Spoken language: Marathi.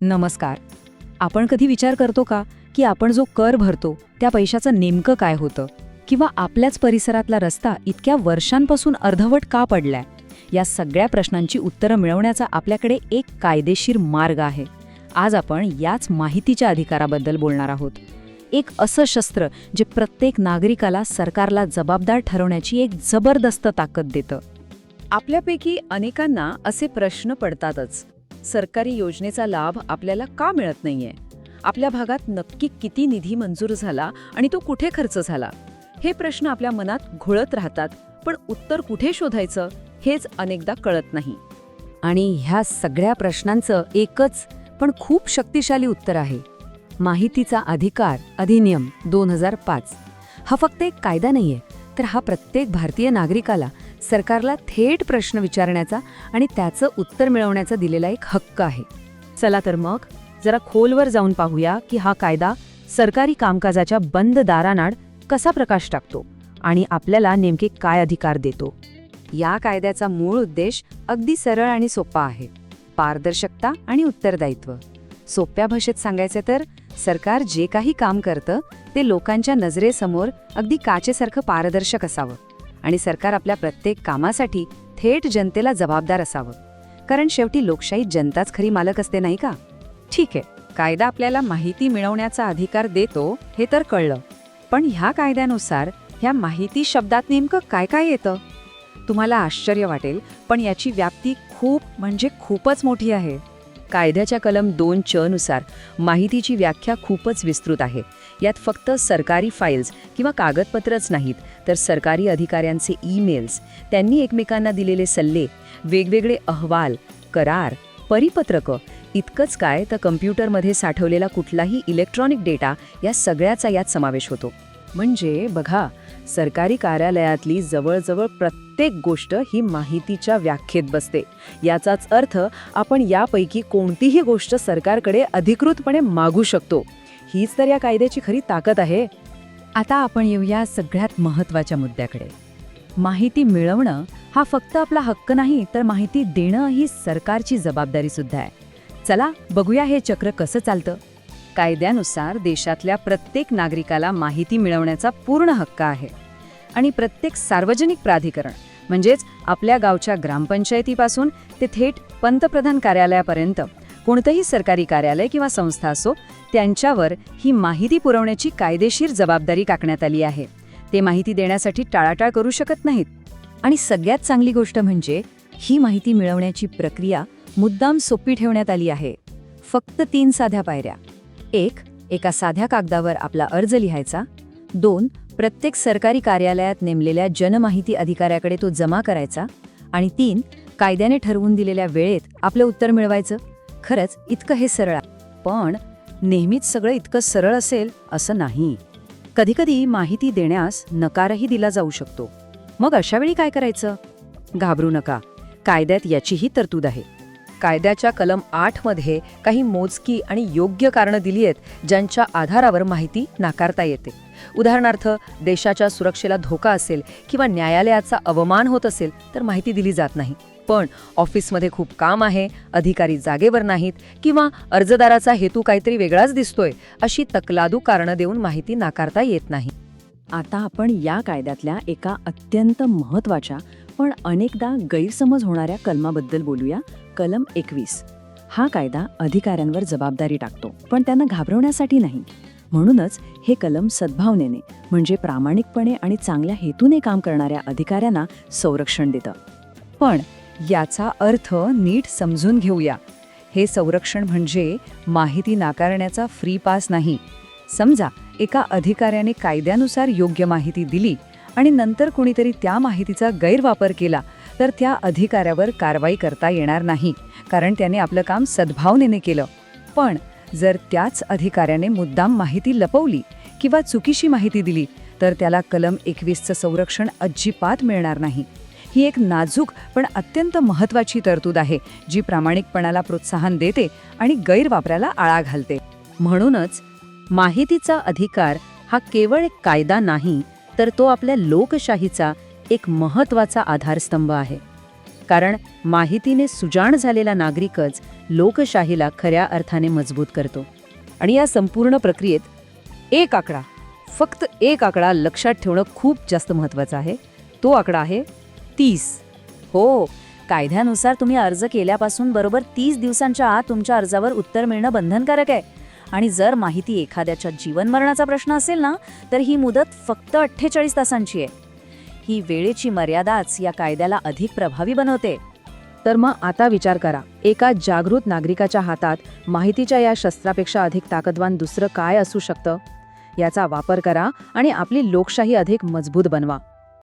नमस्कार. आपण कधी विचार करतो का की आपण जो कर भरतो त्या पैशाचं नेमकं काय होतं, किंवा आपल्याच परिसरातला रस्ता इतक्या वर्षांपासून अर्धवट का पडलाय? या सगळ्या प्रश्नांची उत्तरं मिळवण्याचा आपल्याकडे एक कायदेशीर मार्ग आहे. आज आपण याच माहितीच्या अधिकाराबद्दल बोलणार आहोत. एक असं शस्त्र जे प्रत्येक नागरिकाला सरकारला जबाबदार ठरवण्याची एक जबरदस्त ताकद देतं. आपल्यापैकी अनेकांना असे प्रश्न पडतातच. सरकारी योजनेचा लाभ आपल्याला का मिळत नाहीये? आपल्या भागात नक्की किती निधी मंजूर झाला आणि तो कुठे खर्च झाला? हे प्रश्न आपल्या मनात घोळत राहतात, पण उत्तर कुठे शोधायचं हेच अनेकदा कळत नाही. आणि ह्या सगळ्या प्रश्नांचं एकच पण खूप शक्तिशाली उत्तर आहे: माहितीचा अधिकार अधिनियम 2005. हा फक्त एक कायदा नाहीये, तर हा प्रत्येक भारतीय नागरिकाला सरकारला थेट प्रश्न विचारण्याचा आणि त्याचं उत्तर मिळवण्याचा दिलेला एक हक्क आहे. चला तर मग जरा खोलवर जाऊन पाहूया की हा कायदा सरकारी कामकाजाच्या बंद दाराआड कसा प्रकाश टाकतो आणि आपल्याला नेमके काय अधिकार देतो. या कायद्याचा मूळ उद्देश अगदी सरळ आणि सोपा आहे: पारदर्शकता आणि उत्तरदायित्व. सोप्या भाषेत सांगायचं तर सरकार जे काही काम करतं ते लोकांच्या नजरेसमोर अगदी काचेसारखं पारदर्शक असावं, आणि सरकार आपल्या प्रत्येक कामासाठी थेट जनतेला जबाबदार असावं. कारण शेवटी लोकशाही जनताच खरी मालक असते, नाही का? ठीक आहे, कायदा आपल्याला माहिती मिळवण्याचा अधिकार देतो हे तर कळलं, पण ह्या कायद्यानुसार ह्या माहिती शब्दात नेमकं काय काय येतं? तुम्हाला आश्चर्य वाटेल, पण याची व्याप्ती खूपच मोठी आहे. कायद्याच्या कलम 2 नुसार माहितीची व्याख्या खूपच विस्तृत आहे. यात फक्त सरकारी फाईल्स किंवा कागदपत्रच नाहीत, तर सरकारी अधिकाऱ्यांचे ईमेल्स, त्यांनी एकमेकांना दिलेले सल्ले, वेगवेगळे अहवाल, करार, परिपत्रकं, इतकंच काय तर कम्प्युटरमध्ये साठवलेला कुठलाही इलेक्ट्रॉनिक डेटा, या सगळ्याचा यात समावेश होतो. म्हणजे बघा, सरकारी कार्यालयातली जवळजवळ प्रत्येक गोष्ट ही माहितीच्या व्याख्येत बसते. याचाच अर्थ आपण यापैकी कोणतीही गोष्ट सरकारकडे अधिकृतपणे मागू शकतो. हीच तर या कायद्याची खरी ताकद आहे. आता आपण येऊया सगळ्यात महत्त्वाच्या मुद्द्याकडे. माहिती मिळवणं हा फक्त आपला हक्क नाही, तर माहिती देणं ही सरकारची जबाबदारी सुद्धा आहे. चला बघूया हे चक्र कसं चालतं. कायद्यानुसार देशातल्या प्रत्येक नागरिकाला माहिती मिळवण्याचा पूर्ण हक्क आहे, आणि प्रत्येक सार्वजनिक प्राधिकरण, म्हणजेच आपल्या गावच्या ग्रामपंचायतीपासून ते थेट पंतप्रधान कार्यालयापर्यंत कोणतंही सरकारी कार्यालय किंवा संस्था असो, त्यांच्यावर ही माहिती पुरवण्याची कायदेशीर जबाबदारी टाकण्यात आली आहे. ते माहिती देण्यासाठी टाळाटाळ करू शकत नाहीत. आणि सगळ्यात चांगली गोष्ट म्हणजे ही माहिती मिळवण्याची प्रक्रिया मुद्दाम सोपी ठेवण्यात आली आहे. फक्त 3 साध्या पायऱ्या: 1. एका साध्या कागदावर आपला अर्ज लिहायचा. 2. प्रत्येक सरकारी कार्यालयात नेमलेल्या जनमाहिती अधिकाऱ्याकडे तो जमा करायचा. आणि 3. कायद्याने ठरवून दिलेल्या वेळेत आपलं उत्तर मिळवायचं. खरंच इतकं हे सरळ आहे, पण नेहमीच सगळं इतकं सरळ असेल असं नाही. कधीकधी माहिती देण्यास नकारही दिला जाऊ शकतो. मग अशा वेळी काय करायचं? घाबरू नका, कायद्यात याचीही तरतूद आहे. कायद्याच्या कलम 8 मध्ये काही मोजकी आणि योग्य कारणं दिली आहेत, ज्यांच्या आधारावर माहिती नाकारता येते. उदाहरणार्थ, देशाच्या सुरक्षेला धोका असेल किंवा न्यायालयाचा अवमान होत असेल तर माहिती दिली जात नाही. पण ऑफिसमध्ये खूप काम आहे, अधिकारी जागेवर नाहीत, किंवा अर्जदाराचा हेतू काहीतरी वेगळाच दिसतोय, अशी तकलादू कारणं देऊन माहिती नाकारता येत नाही. आता आपण या कायद्यातल्या एका अत्यंत महत्त्वाच्या पण अनेकदा गैरसमज होणाऱ्या कलमाबद्दल बोलूया. कलम 21. हा कायदा अधिकाऱ्यांवर जबाबदारी टाकतो, पण त्यांना घाबरवण्यासाठी नाही. म्हणूनच हे कलम सद्भावनेने, म्हणजे प्रामाणिकपणे आणि चांगल्या हेतूने काम करणाऱ्या अधिकाऱ्यांना संरक्षण देतं. पण याचा अर्थ नीट समजून घेऊया. हे संरक्षण म्हणजे माहिती नाकारण्याचा फ्री पास नाही. समजा एका अधिकाऱ्याने कायद्यानुसार योग्य माहिती दिली आणि नंतर कोणीतरी त्या माहितीचा गैरवापर केला, तर त्या अधिकाऱ्यावर कारवाई करता येणार नाही, कारण त्याने आपलं काम सद्भावनेने केलं. पण जर त्याच अधिकाऱ्याने मुद्दाम माहिती लपवली किंवा चुकीची माहिती दिली, तर त्याला कलम 21चं संरक्षण अजिबात मिळणार नाही. ही एक नाजूक पण अत्यंत महत्त्वाची तरतूद आहे, जी प्रामाणिकपणाला प्रोत्साहन देते आणि गैरवापराला आळा घालते. म्हणूनच माहितीचा अधिकार हा केवळ एक कायदा नाही, तर तो आपल्या लोकशाहीचा एक महत्त्वाचा आधारस्तंभ आहे. कारण माहितीने सुजाण झालेला नागरिकच लोकशाहीला खऱ्या अर्थाने मजबूत करतो. आणि या संपूर्ण प्रक्रियेत एक आकडा, फक्त एक आकडा लक्षात ठेवणं खूप जास्त महत्त्वाचं आहे. तो आकडा आहे 30. हो, कायद्यानुसार तुम्ही अर्ज केल्यापासून बरोबर 30 दिवसांच्या आत तुमच्या अर्जावर उत्तर मिळणं बंधनकारक आहे. आणि जर माहिती एखाद्याच्या जीवनमरणाचा प्रश्न असेल ना, तर ही मुदत फक्त 48 तासांची आहे. ही वेळेची मर्यादाच या कायद्याला अधिक प्रभावी बनवते. तर मग आता विचार करा, एका जागृत नागरिकाच्या हातात माहितीच्या या शस्त्रापेक्षा अधिक ताकदवान दुसरं काय असू शकतं? याचा वापर करा आणि आपली लोकशाही अधिक मजबूत बनवा.